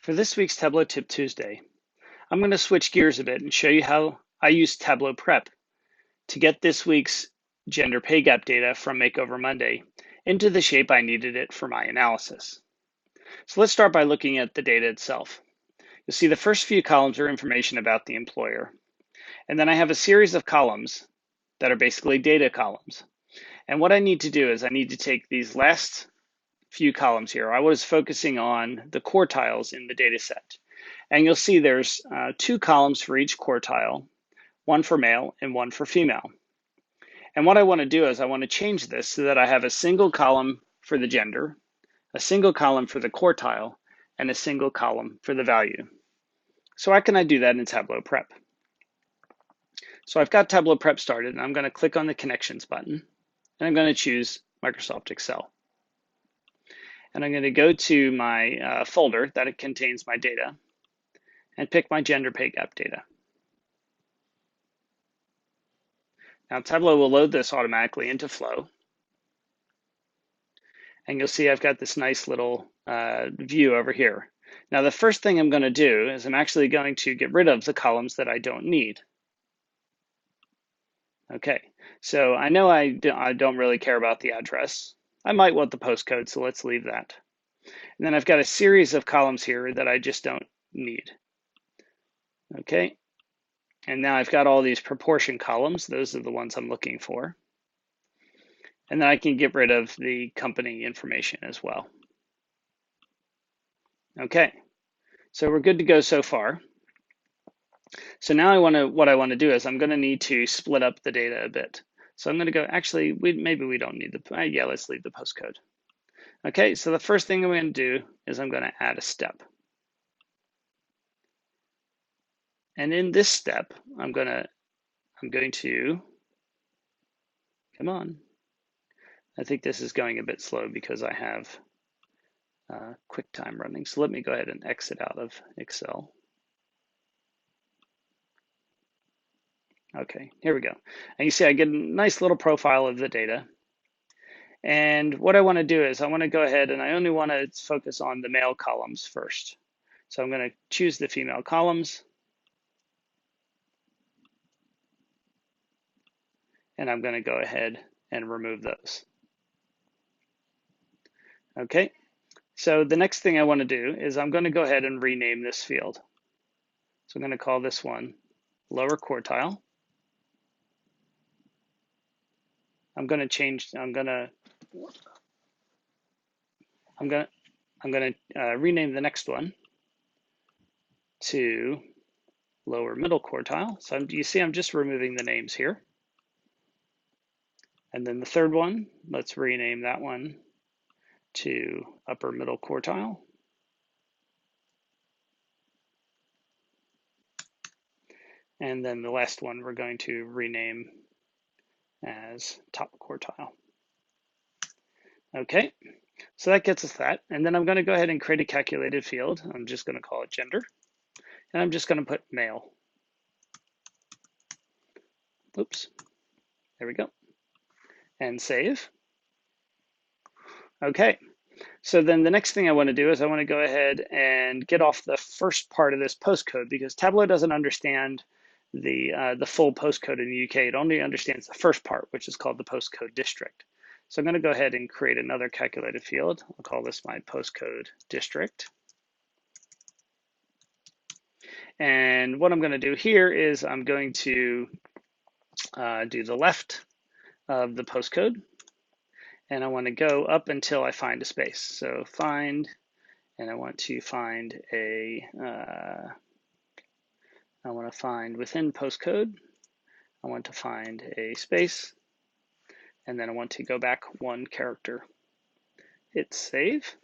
For this week's Tableau Tip Tuesday, I'm going to switch gears a bit and show you how I use Tableau Prep to get this week's gender pay gap data from Makeover Monday into the shape I needed it for my analysis. So let's start by looking at the data itself. You'll see the first few columns are information about the employer. And then I have a series of columns that are basically data columns. And what I need to do is I need to take these last few columns here. I was focusing on the quartiles in the data set. And you'll see there's two columns for each quartile, one for male and one for female. And what I want to do is I want to change this so that I have a single column for the gender, a single column for the quartile, and a single column for the value. So how can I do that in Tableau Prep? So I've got Tableau Prep started, and I'm going to click on the Connections button, and I'm going to choose Microsoft Excel. And I'm going to go to my folder that contains my data and pick my gender pay gap data. Now Tableau will load this automatically into Flow. And you'll see I've got this nice little view over here. Now the first thing I'm going to do is I'm actually going to get rid of the columns that I don't need. Okay, so I know I don't really care about the address. I might want the postcode, so let's leave that. And then I've got a series of columns here that I just don't need. Okay, and now I've got all these proportion columns. Those are the ones I'm looking for. And then I can get rid of the company information as well. Okay, so we're good to go so far. So now what I want to do is I'm going to need to split up the data a bit. So I'm going to go, actually, maybe we don't need the, yeah, let's leave the postcode. Okay, so the first thing I'm going to do is I'm going to add a step. And in this step, I'm going to, come on. I think this is going a bit slow because I have QuickTime running. So let me go ahead and exit out of Excel. Okay, here we go. And you see I get a nice little profile of the data. And what I want to do is I want to go ahead and I only want to focus on the male columns first. So I'm going to choose the female columns. And I'm going to go ahead and remove those. Okay, so the next thing I want to do is I'm going to go ahead and rename this field. So I'm going to call this one lower quartile. I'm going to rename the next one to lower middle quartile. So you see I'm just removing the names here. And then the third one, let's rename that one to upper middle quartile. And then the last one we're going to rename as top quartile. Okay, so that gets us that. And then I'm going to go ahead and create a calculated field. I'm just going to call it gender. And I'm just going to put male. Oops, there we go. And save. Okay, so then the next thing I want to do is I want to go ahead and get off the first part of this postcode because Tableau doesn't understand the full postcode in the UK. It only understands the first part, which is called the postcode district. So I'm going to go ahead and create another calculated field. I'll call this my postcode district. And what I'm going to do here is I'm going to do the left of the postcode. And I want to go up until I find a space. So find, and I want to find I want to find within postcode, I want to find a space, and then I want to go back one character. Hit save.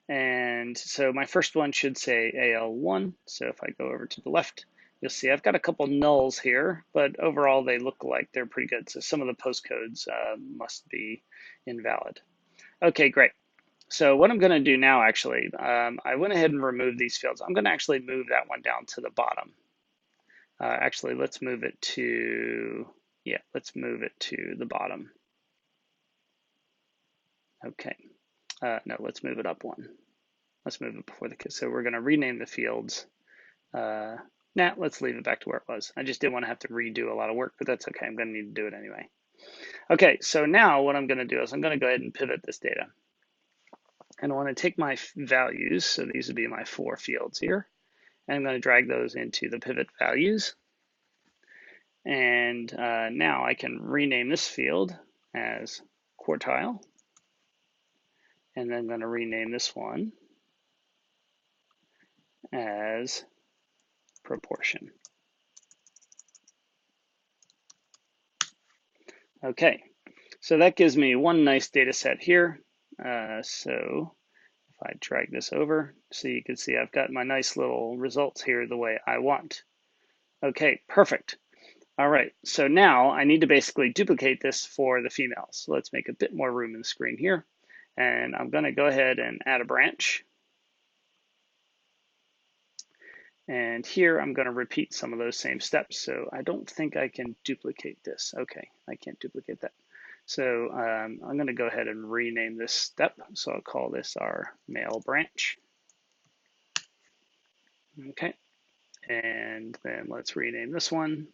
And so my first one should say AL1. So if I go over to the left, you'll see I've got a couple nulls here, but overall they look like they're pretty good. So some of the postcodes must be invalid. Okay, great. So what I'm going to do now, actually, I went ahead and removed these fields. I'm going to actually move that one down to the bottom. Actually, let's move it to, yeah, let's move it to the bottom. Okay. No, let's move it up one. let's move it before the, so we're going to rename the fields. Nah, let's leave it back to where it was. I just didn't want to have to redo a lot of work, but that's okay. I'm going to need to do it anyway. Okay, so now what I'm going to do is I'm going to go ahead and pivot this data. And I want to take my values, so these would be my 4 fields here, and I'm going to drag those into the pivot values. And now I can rename this field as quartile, and then I'm going to rename this one as proportion. Okay, so that gives me one nice data set here. So if I drag this over, so you can see I've got my nice little results here the way I want. Okay, perfect. All right, so now I need to basically duplicate this for the females. So let's make a bit more room in the screen here. And I'm going to go ahead and add a branch. And here I'm going to repeat some of those same steps. So I don't think I can duplicate this. Okay, I can't duplicate that. So I'm going to go ahead and rename this step. So I'll call this our male branch. Okay, and then let's rename this one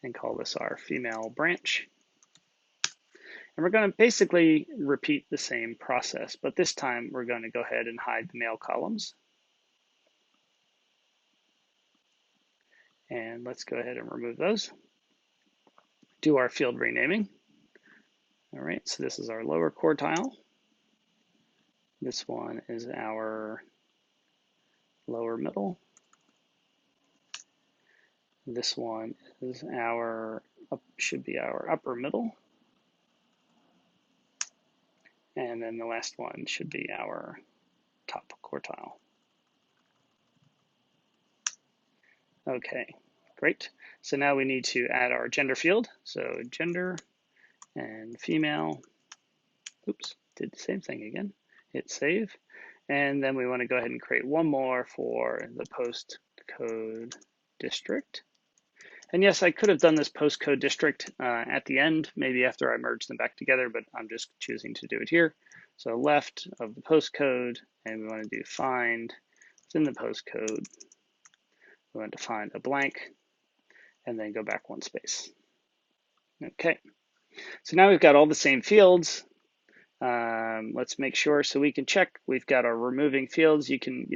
and call this our female branch. And we're going to basically repeat the same process, but this time we're going to go ahead and hide the male columns. And let's go ahead and remove those. Do our field renaming. All right, so this is our lower quartile. This one is our lower middle. This one is our, should be our upper middle. And then the last one should be our top quartile. Okay, great. So now we need to add our gender field. So gender and female. Oops, did the same thing again. Hit save. And then we want to go ahead and create one more for the postcode district. And yes, I could have done this postcode district at the end, maybe after I merge them back together, but I'm just choosing to do it here. So left of the postcode, and we want to do find within the postcode. We want to find a blank, and then go back one space. Okay, so now we've got all the same fields. Let's make sure so we can check. We've got our removing fields. You can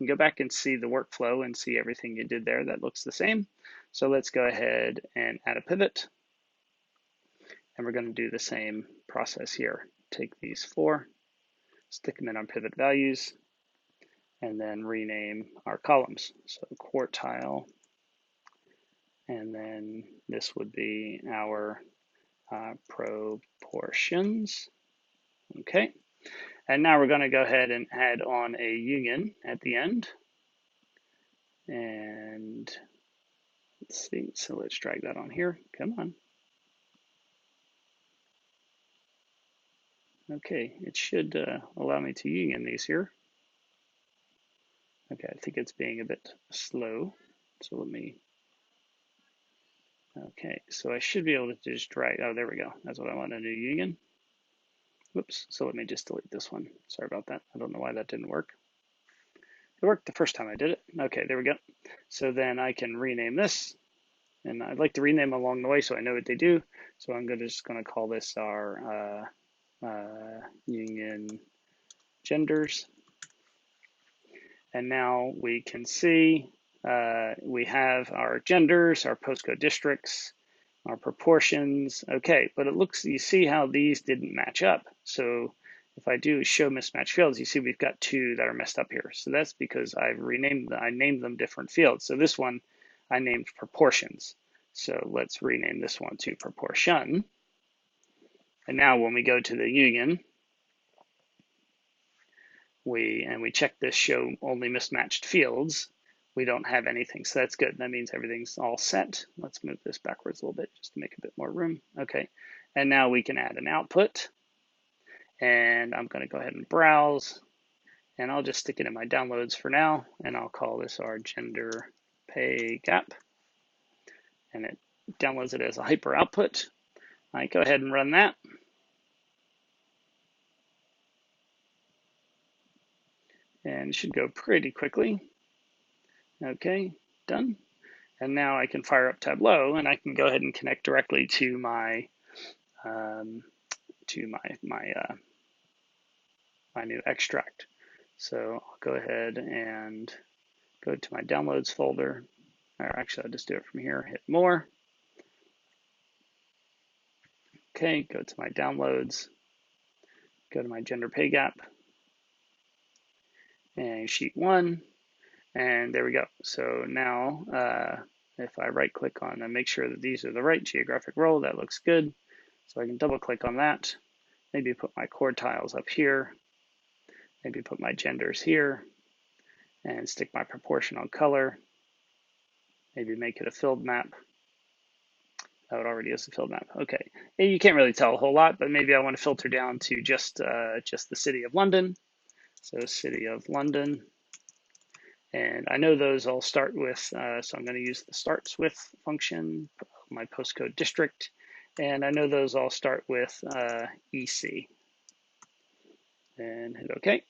go back and see the workflow and see everything you did there. That looks the same. So let's go ahead and add a pivot. And we're going to do the same process here. Take these 4, stick them in our pivot values, and then rename our columns. So quartile, and then this would be our proportions. Okay, and now we're going to go ahead and add on a union at the end. And let's see, so let's drag that on here. Come on. Okay, it should allow me to union these here. Okay, I think it's being a bit slow. So let me, okay, so I should be able to just drag, oh, there we go. That's what I want to do, union. Whoops, so let me just delete this one. Sorry about that. I don't know why that didn't work. It worked the first time I did it. Okay, there we go. So then I can rename this. And I'd like to rename them along the way so I know what they do. So I'm just going to call this our union genders. And now we can see we have our genders, our postcode districts, our proportions. Okay, but it looks, you see how these didn't match up. So if I do show mismatched fields, you see we've got 2 that are messed up here. So that's because I named them different fields. So this one I named proportions. So let's rename this one to proportion. And now when we go to the union, we check this show only mismatched fields, we don't have anything. So that's good. That means everything's all set. Let's move this backwards a little bit just to make a bit more room. Okay. And now we can add an output. And I'm going to go ahead and browse. And I'll just stick it in my downloads for now. And I'll call this our gender pay gap. And it downloads it as a hyper output. I go ahead and run that. and it should go pretty quickly. Okay, done. And now I can fire up Tableau, and I can go ahead and connect directly to my um, my new extract. So I'll go ahead and go to my downloads folder. Or actually, I'll just do it from here. Hit more. Okay, go to my downloads. Go to my gender pay gap and sheet 1. And there we go. So now if I right click on and make sure that these are the right geographic role, that looks good. So I can double click on that. Maybe put my quartiles up here. Maybe put my genders here and stick my proportional color. Maybe make it a filled map. Oh, it already is a filled map. Okay. And you can't really tell a whole lot, but maybe I want to filter down to just the city of London. So city of London. And I know those all start with, so I'm going to use the starts with function, my postcode district. And I know those all start with EC. And hit OK.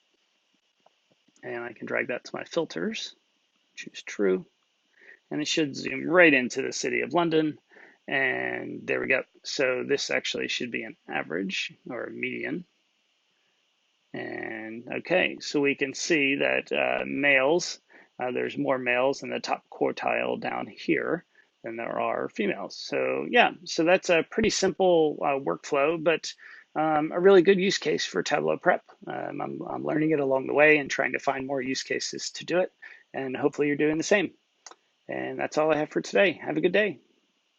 And I can drag that to my filters, choose true. And it should zoom right into the city of London. And there we go. So this actually should be an average or a median. And okay, so we can see that males, there's more males in the top quartile down here than there are females. So yeah, so that's a pretty simple workflow, but a really good use case for Tableau Prep. I'm learning it along the way and trying to find more use cases to do it. And hopefully you're doing the same. And that's all I have for today. Have a good day.